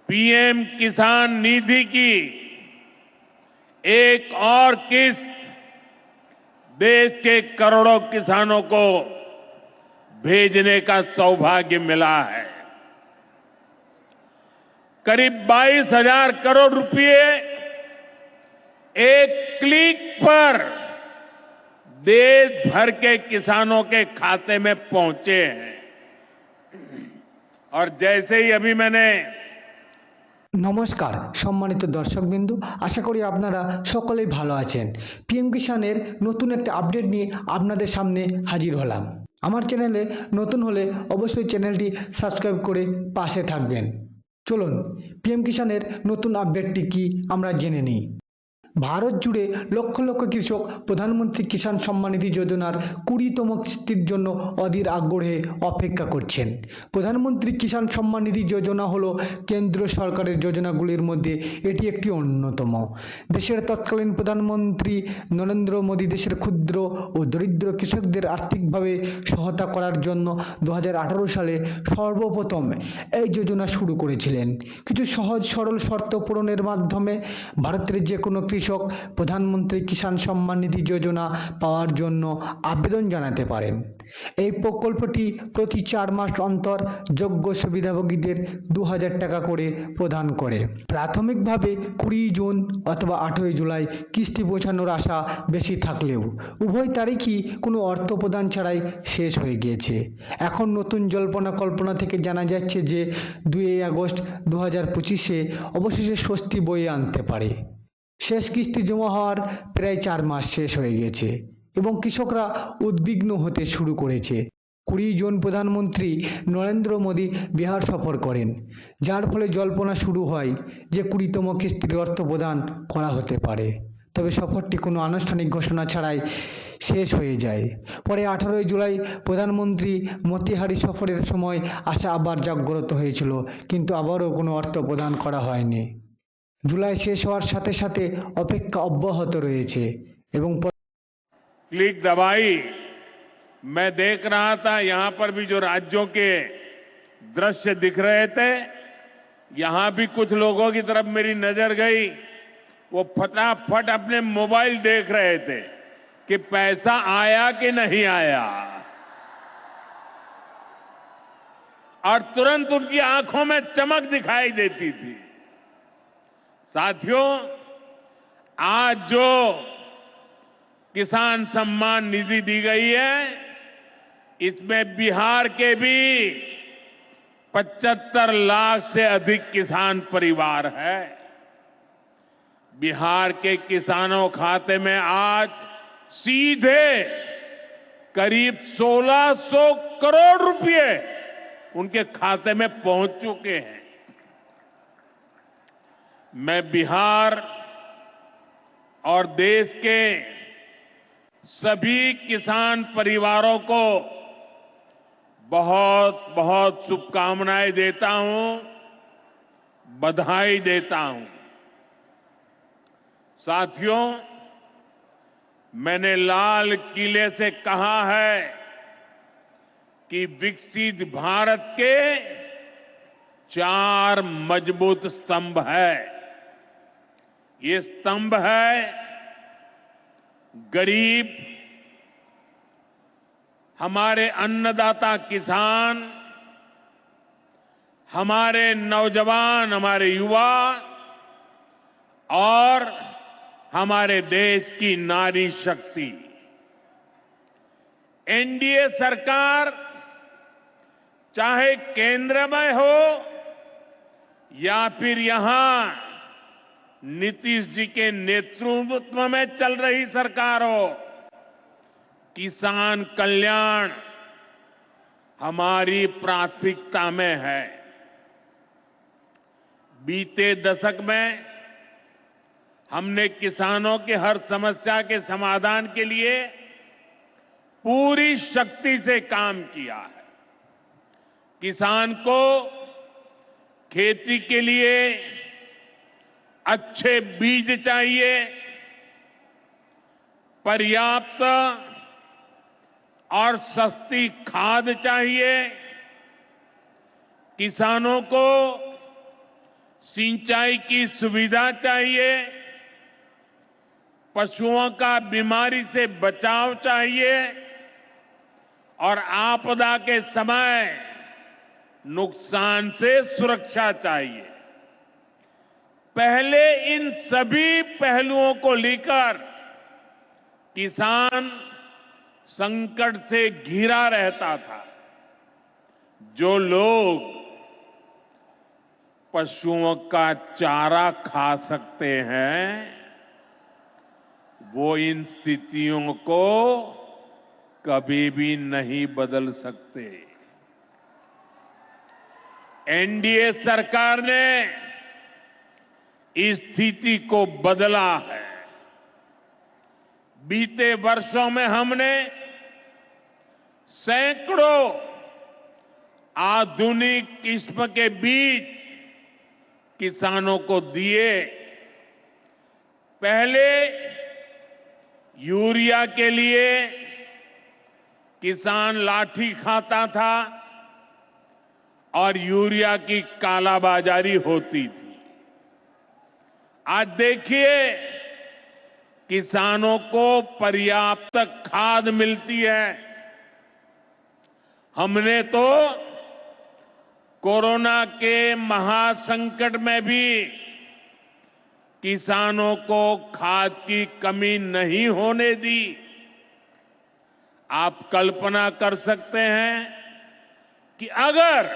PM किसान निधि की एक और किस्त देश के करोड़ों किसानों को भेजने का सौभाग्य मिला है। करीब 22,000 करोड़ रुपए एक क्लिक पर देश भर के किसानों के खाते में पहुंचे हैं। और जैसे ही अभी मैंने নমস্কার সম্মানিত দর্শকবৃন্দ, আশা করি আপনারা সকলেই ভালো আছেন। পিএম কিষানের নতুন একটা আপডেট নিয়ে আপনাদের সামনে হাজির হলাম। আমার চ্যানেলে নতুন হলে অবশ্যই চ্যানেলটি সাবস্ক্রাইব করে পাশে থাকবেন। চলুন পিএম কিষানের নতুন আপডেটটি কি আমরা জেনে নিই। ভারত জুড়ে লক্ষ লক্ষ কৃষক প্রধানমন্ত্রী কিষাণ সম্মান নিধি যোজনার 20তম কিস্তির জন্য অধীর আগ্রহে অপেক্ষা করছেন। প্রধানমন্ত্রী কিষাণ সম্মান নিধি যোজনা হলো কেন্দ্র সরকারের যোজনাগুলির মধ্যে এটি একটি অন্যতম। দেশের তৎকালীন প্রধানমন্ত্রী নরেন্দ্র মোদী দেশের ক্ষুদ্র ও দরিদ্র কৃষকদের আর্থিকভাবে সহায়তা করার জন্য 2018 সালে সর্বপ্রথম এই যোজনা শুরু করেছিলেন। কিছু সহজ সরল শর্ত পূরণের মাধ্যমে ভারতের যে কোনো কৃষক প্রধানমন্ত্রী কিষাণ সম্মান নিধি যোজনা পাওয়ার জন্য আবেদন জানাতে পারেন। এই প্রকল্পটি প্রতি 4 মাস অন্তর যোগ্য সুবিধাভোগীদের 2,000 টাকা করে প্রদান করে। প্রাথমিকভাবে 20 জুন অথবা 8 জুলাই কিস্তি পৌঁছানোর আশা বেশি থাকলেও উভয় তারিখই কোনো অর্থ প্রদান ছাড়াই শেষ হয়ে গিয়েছে। এখন নতুন জল্পনা কল্পনা থেকে জানা যাচ্ছে যে 2 আগস্ট 2025-এ অবশেষে স্বস্তি বয়ে আনতে পারে। শেষ কিস্তি জমা হওয়ার প্রায় 4 মাস শেষ হয়ে গেছে এবং কৃষকরা উদ্বিগ্ন হতে শুরু করেছে। 20 জুন প্রধানমন্ত্রী নরেন্দ্র মোদী বিহার সফর করেন, যার ফলে জল্পনা শুরু হয় যে 20তম কিস্তির অর্থ প্রদান করা হতে পারে। তবে সফরটি কোনো আনুষ্ঠানিক ঘোষণা ছাড়াই শেষ হয়ে যায়। পরে 18 জুলাই প্রধানমন্ত্রী মতিহারি সফরের সময় আশা আবার জাগ্রত হয়েছিল, কিন্তু আবারও কোনো অর্থ প্রদান করা হয়নি। জুলাই শেষ হওয়ার সাথে সাথে অপেক্ষা অব্যাহত রয়েছে এবং क्लिक दबाई। मैं देख रहा था यहां पर भी जो राज्यों के दृश्य दिख रहे थे, यहां भी कुछ लोगों की तरफ मेरी नजर गई। वो फटाफट अपने मोबाइल देख रहे थे कि पैसा आया कि नहीं आया, और तुरंत उनकी आंखों में चमक दिखाई देती थी। साथियों, आज जो किसान सम्मान निधि दी गई है, इसमें बिहार के भी 75 लाख से अधिक किसान परिवार है। बिहार के किसानों खाते में आज सीधे करीब 1,600 करोड़ रुपए उनके खाते में पहुंच चुके हैं। मैं बिहार और देश के सभी किसान परिवारों को बहुत बहुत शुभकामनाएं देता हूं, बधाई देता हूं। साथियों, मैंने लाल किले से कहा है कि विकसित भारत के 4 मजबूत स्तंभ है। ये स्तंभ है गरीब, हमारे अन्नदाता किसान, हमारे नौजवान, हमारे युवा और हमारे देश की नारी शक्ति। एनडीए सरकार चाहे केंद्र में हो या फिर यहां नीतीश जी के नेतृत्व में चल रही सरकार हो, किसान कल्याण हमारी प्राथमिकता में है। बीते दशक में हमने किसानों की हर समस्या के समाधान के लिए पूरी शक्ति से काम किया है। किसान को खेती के लिए अच्छे बीज चाहिए, पर्याप्त और सस्ती खाद चाहिए, किसानों को सिंचाई की सुविधा चाहिए, पशुओं का बीमारी से बचाव चाहिए और आपदा के समय नुकसान से सुरक्षा चाहिए। पहले इन सभी पहलुओं को लेकर किसान संकट से घिरा रहता था। जो लोग पशुओं का चारा खा सकते हैं, वो इन स्थितियों को कभी भी नहीं बदल सकते। एनडीए सरकार ने इस स्थिति को बदला है। बीते वर्षों में हमने सैकड़ों आधुनिक किस्म के बीज किसानों को दिए। पहले यूरिया के लिए किसान लाठी खाता था और यूरिया की कालाबाजारी होती थी। आज देखिए, किसानों को पर्याप्त खाद मिलती है। हमने तो कोरोना के महासंकट में भी किसानों को खाद की कमी नहीं होने दी। आप कल्पना कर सकते हैं कि अगर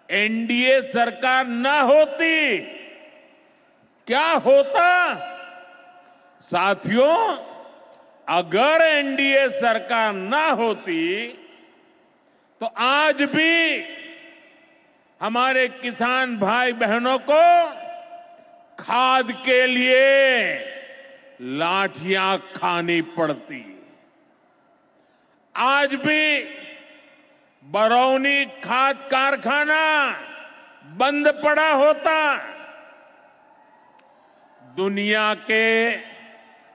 एनडीए सरकार न होती, क्या होता? साथियों, अगर एनडीए सरकार न होती तो आज भी हमारे किसान भाई बहनों को खाद के लिए लाठियां खानी पड़ती। आज भी बरौनी खाद कारखाना बंद पड़ा होता। दुनिया के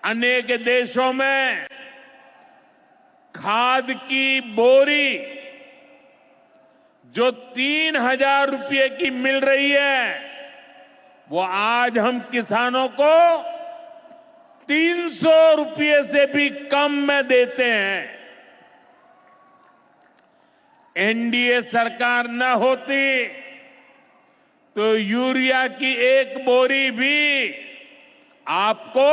अनेक देशों में खाद की बोरी जो 3,000 रुपये की मिल रही है, वो आज हम किसानों को 300 रुपये से भी कम में देते हैं। एनडीए सरकार न होती तो यूरिया की एक बोरी भी आपको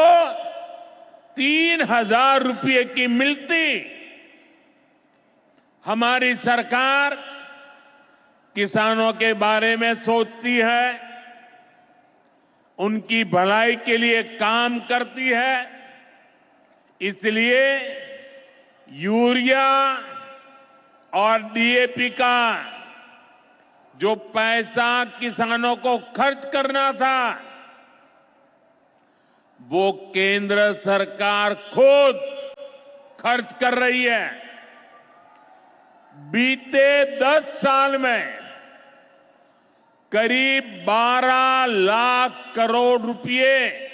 3,000 रुपये की मिलती। हमारी सरकार किसानों के बारे में सोचती है, उनकी भलाई के लिए काम करती है। इसलिए यूरिया और डीएपी का जो पैसा किसानों को खर्च करना था, वो केंद्र सरकार खुद खर्च कर रही है। बीते 10 साल में करीब 12 लाख करोड़ रुपए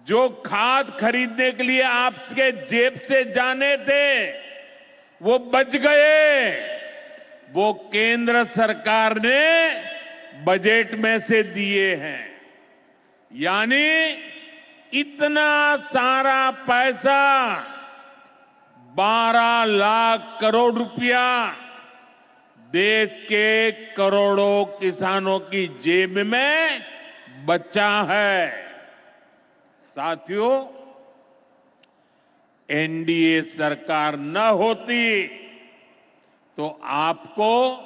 जो खाद खरीदने के लिए आपके जेब से जाने थे, वो बच गए। वो केंद्र सरकार ने बजट में से दिए हैं। यानी इतना सारा पैसा, 12 लाख करोड़ रुपया देश के करोड़ों किसानों की जेब में बचा है। साथियों, एनडीए सरकार न होती तो आपको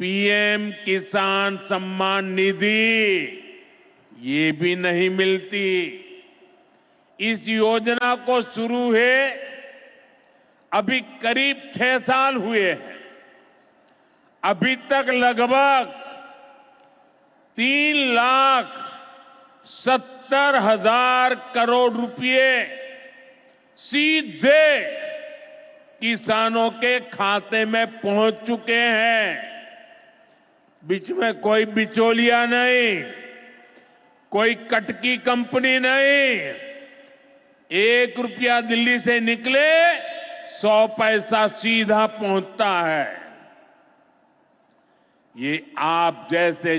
पीएम किसान सम्मान निधि ये भी नहीं मिलती। इस योजना को शुरू हुए अभी करीब 6 साल हुए हैं। अभी तक लगभग 3,70,000 करोड़ रुपए सीधे किसानों के खाते में पहुंच चुके हैं। बीच में कोई बिचौलिया नहीं, कोई कटकी कंपनी नहीं। 1 रुपया दिल्ली से निकले, 100 पैसा सीधा पहुंचता है। ये आप जैसे